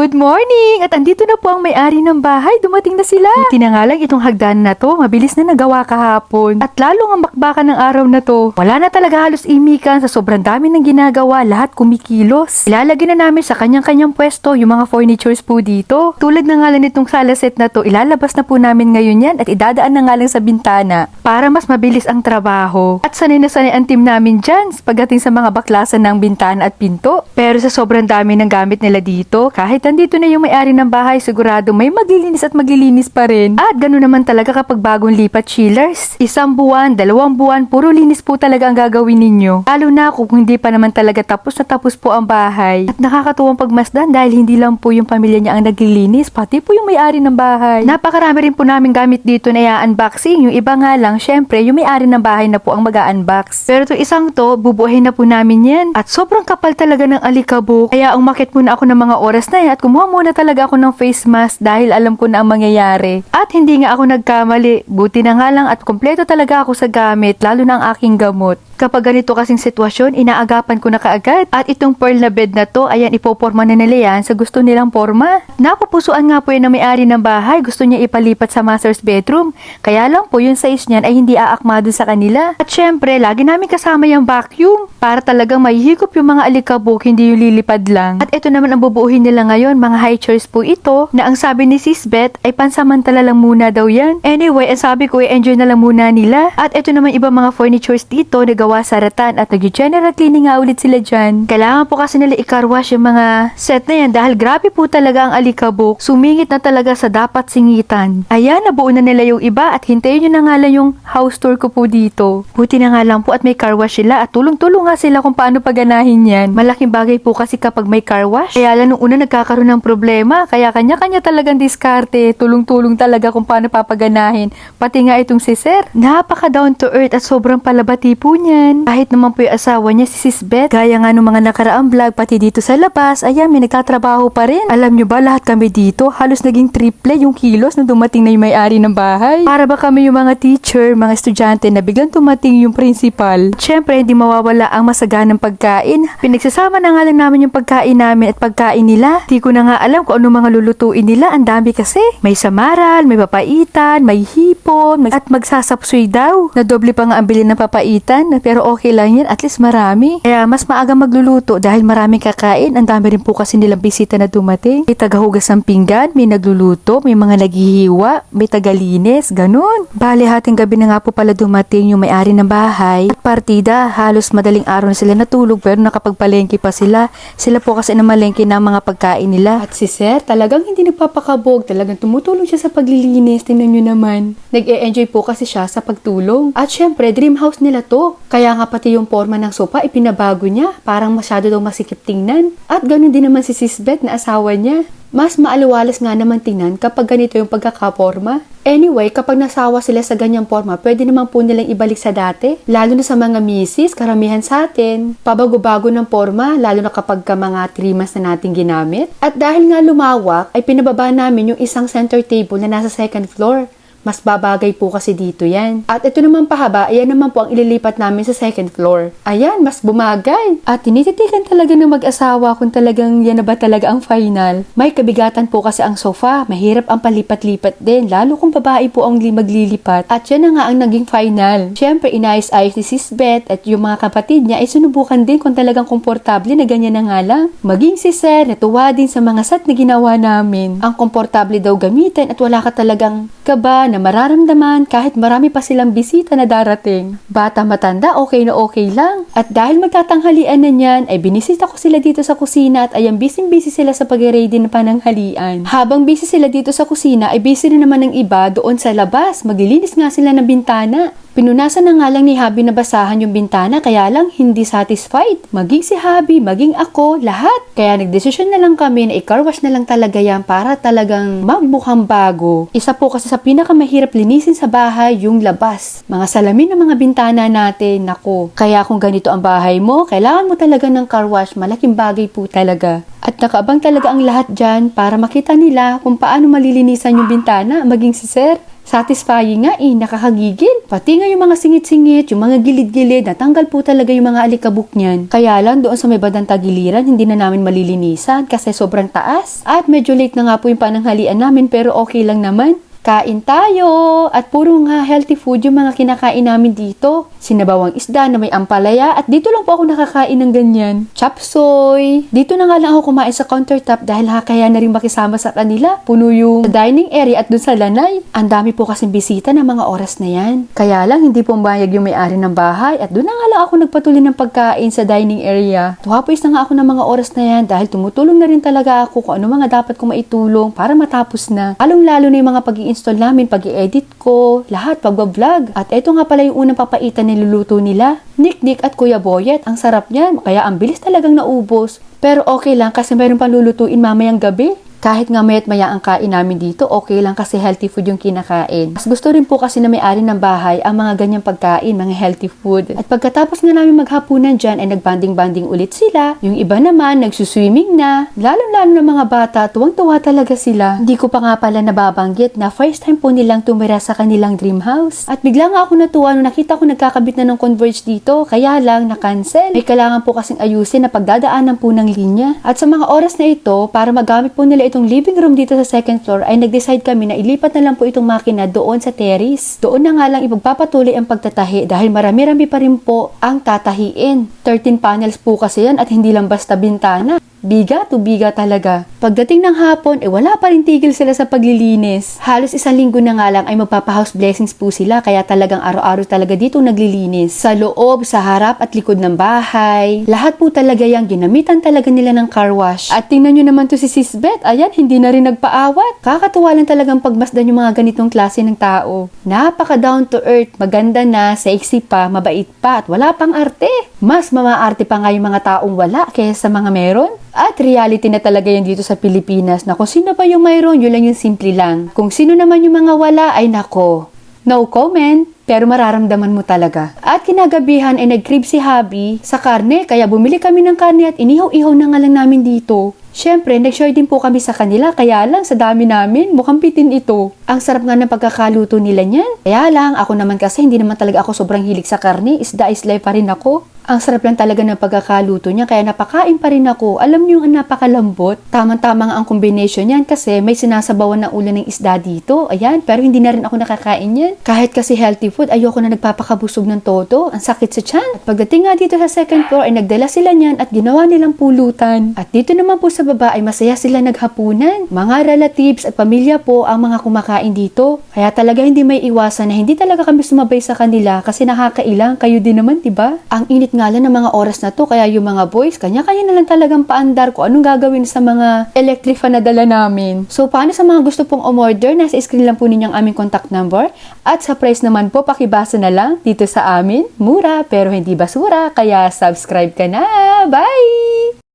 Good morning! At andito na po ang may-ari ng bahay. Dumating na sila. Buti na nga lang itong hagdan na to. Mabilis na nagawa kahapon. At lalo ang bakbakan ng araw na to. Wala na talaga halos imikan sa sobrang dami ng ginagawa. Lahat kumikilos. Ilalagay na namin sa kanyang-kanyang pwesto yung mga furnitures po dito. Tulad na nga lang nitong sala set na to, ilalabas na po namin ngayon yan at idadaan na nga lang sa bintana para mas mabilis ang trabaho. At sanay na sanay ang team namin dyan pagdating sa mga baklasan ng bintana at pinto. Pero sa sobrang dami ng gamit nila dito, kahit nandito na yung may-ari ng bahay, sigurado may maglilinis at maglilinis pa rin. At ganoon naman talaga kapag bagong lipat chillers. 1 buwan, 2 buwan, puro linis po talaga ang gagawin ninyo. Lalo na kung hindi pa naman talaga tapos na tapos po ang bahay. At nakakatuwang pagmasdan dahil hindi lang po yung pamilya niya ang naglilinis, pati po yung may-ari ng bahay. Napakarami rin po namin gamit dito na i-unboxing. Yung iba nga lang, syempre, yung may-ari ng bahay na po ang mag-unbox. Pero itong isang to, bubuuhin na po namin yan. At sobrang kapal talaga ng alikabok. Kaya umakit muna ako ng mga oras na yan at kumuha muna talaga ako ng face mask dahil alam ko na ang mangyayari. At hindi nga ako nagkamali. Buti na nga lang at kompleto talaga ako sa gamit, lalo na ang aking gamot. Kapag ganito kasing sitwasyon, inaagapan ko na kaagad. At itong pearl na bed na to, ayan, ipoporma na nila yan sa gusto nilang porma. Napupusuan nga po yan ng may-ari ng bahay. Gusto niya ipalipat sa master's bedroom. Kaya lang po, yung size niyan ay hindi aakma dun sa kanila. At syempre, lagi namin kasama yung vacuum. Para talagang mahihigop yung mga alikabok, hindi yung lilipad lang. At ito naman ang bubuuhin nila ngayon, mga high chairs po ito, na ang sabi ni Sis Beth ay pansamantala lang muna daw yan. Anyway, ang sabi ko, enjoy na lang muna nila. At ito naman ibang mga furnitures dito na gawa sa ratan at nag-general cleaning nga ulit sila dyan. Kailangan po kasi nila i-carwash yung mga set na yan dahil grabe po talaga ang alikabok. Sumingit na talaga sa dapat singitan. Ayan, nabuo na nila yung iba at hintayin nyo na nga lang yung house tour ko po dito. Buti na nga lang po at may carwash sila at tulong-tulong nga sila kung paano paganahin yan. Malaking bagay po kasi kapag may carwash. Kaya lang nung una nagkakaroon ng problema. Kaya kanya-kanya talagang diskarte. Tulong-tulong talaga kung paano papaganahin. Pati nga itong si Sir. Napaka down to earth at sobrang palabati po niya. Kahit naman po yung asawa niya si Sis Beth, gaya nga nung mga nakaraang vlog, pati dito sa labas, ayan, may nagtatrabaho pa rin. Alam nyo ba, lahat kami dito, halos naging triple yung kilos nung dumating na yung may-ari ng bahay. Para ba kami yung mga teacher, mga estudyante na biglang dumating yung principal. Siyempre, hindi mawawala ang masaganang pagkain. Pinagsasama na nga lang namin yung pagkain namin at pagkain nila. Di ko na nga alam kung ano mga lulutuin nila. Ang dami kasi. May samaral, may papaitan, may hipon, at magsasapsoy daw. Na doble pa nga ang bilhin ng papaitan. Pero okay lang yan, at least marami. Kaya mas maaga magluluto dahil maraming kakain. Ang dami rin po kasi nilang bisita na dumating. May tagahugas ng pinggan, may nagluluto, may mga naghihiwa, may tagalinis, ganun. Bale, hating gabi na nga po pala dumating yung may-ari ng bahay. At partida, halos madaling araw na sila natulog pero nakapagpalengke pa sila. Sila po kasi namalengke ng mga pagkain nila. At si Sir, talagang hindi nagpapakabog. Talagang tumutulong siya sa paglilinis. Tingnan nyo naman. Nag-e-enjoy po kasi siya sa pagtulong. At syempre, dream house nila to. Kaya nga pati yung forma ng sofa ipinabago niya. Parang masyado daw masikip tingnan. At ganun din naman si Sis Beth na asawa niya. Mas maaliwalas nga naman tingnan kapag ganito yung pagkakaporma. Anyway, kapag nasawa sila sa ganyang forma, pwede naman po nilang ibalik sa dati. Lalo na sa mga misis, karamihan sa atin. Pabago-bago ng forma, lalo na kapag ka mga 3 months na natin ginamit. At dahil nga lumawak, ay pinababa namin yung isang center table na nasa 2nd floor. Mas babagay po kasi dito yan. At ito naman pahaba, ayan naman po ang ililipat namin sa 2nd floor. Ayan, mas bumagay. At tinititigan talaga ng mag-asawa kung talagang yan na ba talaga ang final. May kabigatan po kasi ang sofa. Mahirap ang palipat-lipat din, lalo kung babae po ang maglilipat. At yan na nga ang naging final. Siyempre, inayos-ayos ni Sis Beth at yung mga kapatid niya ay sinubukan din kung talagang komportable na ganyan na nga lang. Maging si Sir, natuwa din sa mga set na ginawa namin. Ang komportable daw gamitin at wala ka talagang kaba na mararamdaman kahit marami pa silang bisita na darating. Bata matanda, okay na okay lang. At dahil magtatanghalian na niyan, ay binisita ko sila dito sa kusina at ayang busy sila sa pag-ready ng pananghalian. Habang busy sila dito sa kusina, ay busy na naman ng iba doon sa labas. Maglilinis nga sila ng bintana. Pinunasan na nga lang ni Habi na basahan yung bintana kaya lang hindi satisfied. Maging si Habi, maging ako, lahat. Kaya nagdesisyon na lang kami na i-carwash na lang talaga yan para talagang magmukhang bago. Isa po kasi sa pinakamahirap linisin sa bahay yung labas. Mga salamin ng mga bintana natin, nako. Kaya kung ganito ang bahay mo, kailangan mo talaga ng carwash. Malaking bagay po talaga. At nakaabang talaga ang lahat dyan para makita nila kung paano malilinisan yung bintana, maging si Sir. Satisfying nga nakakagigil. Pati nga yung mga singit-singit, yung mga gilid-gilid, natanggal po talaga yung mga alikabok niyan. Kaya lang doon sa may bandang tagiliran, hindi na namin malilinisan kasi sobrang taas. At medyo late na nga po yung pananghalian namin pero okay lang naman. Kain tayo! At puro nga healthy food yung mga kinakain namin dito. Sinabawang isda na may ampalaya at dito lang po ako nakakain ng ganyan. Chop suey! Dito na nga lang ako kumain sa countertop dahil kaya na rin makisama sa kanila. Puno yung dining area at dun sa lanay. Ang dami po kasing bisita ng mga oras na yan. Kaya lang hindi po bayag yung may-ari ng bahay at dun na nga lang ako nagpatuloy ng pagkain sa dining area. Tuhapos na nga ako ng mga oras na yan dahil tumutulong na rin talaga ako kung ano mga dapat kong maitulong para matapos na. Lalong-lalo na yung mga pag-i-install namin, pag-i-edit ko, lahat, pag-vlog. At eto nga pala yung unang papaitan niluluto nila. Nick at Kuya Boyet, ang sarap niyan. Kaya ang bilis talagang naubos. Pero okay lang kasi mayroon pang lulutuin mamayang gabi. Kahit nga maya't maya ang kain namin dito, okay lang kasi healthy food yung kinakain. Mas gusto rin po kasi na may-ari ng bahay ang mga ganyang pagkain, mga healthy food. At pagkatapos nga namin maghapunan dyan, ay nagbanding-banding ulit sila. Yung iba naman, nagsuswimming na. Lalo-lalo ng mga bata, tuwang-tuwa talaga sila. Hindi ko pa nga pala nababanggit na first time po nilang tumira sa kanilang dream house. At bigla nga ako natuwa nung nakita ko nagkakabit na ng Converge dito, kaya lang na-cancel. May kailangan po kasing ayusin na pagdadaanan po ng linya. At sa mga oras na ito, para magamit po nila itong living room dito sa second floor ay nag-decide kami na ilipat na lang po itong makina doon sa terrace. Doon na nga lang ipagpapatuloy ang pagtatahi dahil marami-rami pa rin po ang tatahiin. 13 panels po kasi yan at hindi lang basta bintana. Biga to biga talaga. Pagdating ng hapon, wala pa rin tigil sila sa paglilinis. Halos isang linggo na nga lang ay magpapa-house blessings po sila kaya talagang araw-araw talaga dito naglilinis. Sa loob, sa harap at likod ng bahay. Lahat po talaga yung ginamitan talaga nila ng car wash. At tingnan nyo naman to si Sis Beth. Ayan, hindi na rin nagpaawat. Kakatuwa lang talagang pagmasdan yung mga ganitong klase ng tao. Napaka down to earth, maganda na, sexy pa, mabait pa at wala pang arte. Mas mamaarte pa nga yung mga taong wala kaysa sa mga meron. At reality na talaga yan dito sa Pilipinas na kung sino pa yung mayroon, yun lang yung simple lang. Kung sino naman yung mga wala, ay nako. No comment, pero mararamdaman mo talaga. At kinagabihan ay nag-crib si Habi sa karne, kaya bumili kami ng karne at inihaw-ihaw na nga lang namin dito. Siyempre, nag-share din po kami sa kanila, kaya lang sa dami namin, mukhang pitin ito. Ang sarap nga ng pagkakaluto nila niyan. Kaya lang, ako naman kasi hindi naman talaga ako sobrang hilig sa karne, isda islay pa rin ako. Ang sarap lang talaga ng pagkakaluto niya, kaya napakain pa rin ako. Alam niyo yung napakalambot. Tamang-tama ang combination niyan kasi may sinasabawan ng ulo ng isda dito. Ayan, pero hindi na rin ako nakakain yan. Kahit kasi healthy food, ayoko na nagpapakabusog ng todo. Ang sakit sa tiyan. At pagdating nga dito sa second floor ay nagdala sila niyan at ginawa nilang pulutan. At dito naman po sa baba ay masaya sila naghapunan. Mga relatives at pamilya po ang mga kumakain dito. Kaya talaga hindi may iwasan na hindi talaga kami sumabay sa kanila kasi nakakailang. Kayo din naman, diba? Ang init nga lang ng mga oras na to, kaya yung mga boys, kanya-kanya na lang talagang paandar kung anong gagawin sa mga electric fan na dala namin. So, paano sa mga gusto pong umorder, nasa screen lang po ninyong aming contact number. At sa price naman po, pakibasa na lang dito sa amin. Mura, pero hindi basura, kaya subscribe ka na. Bye!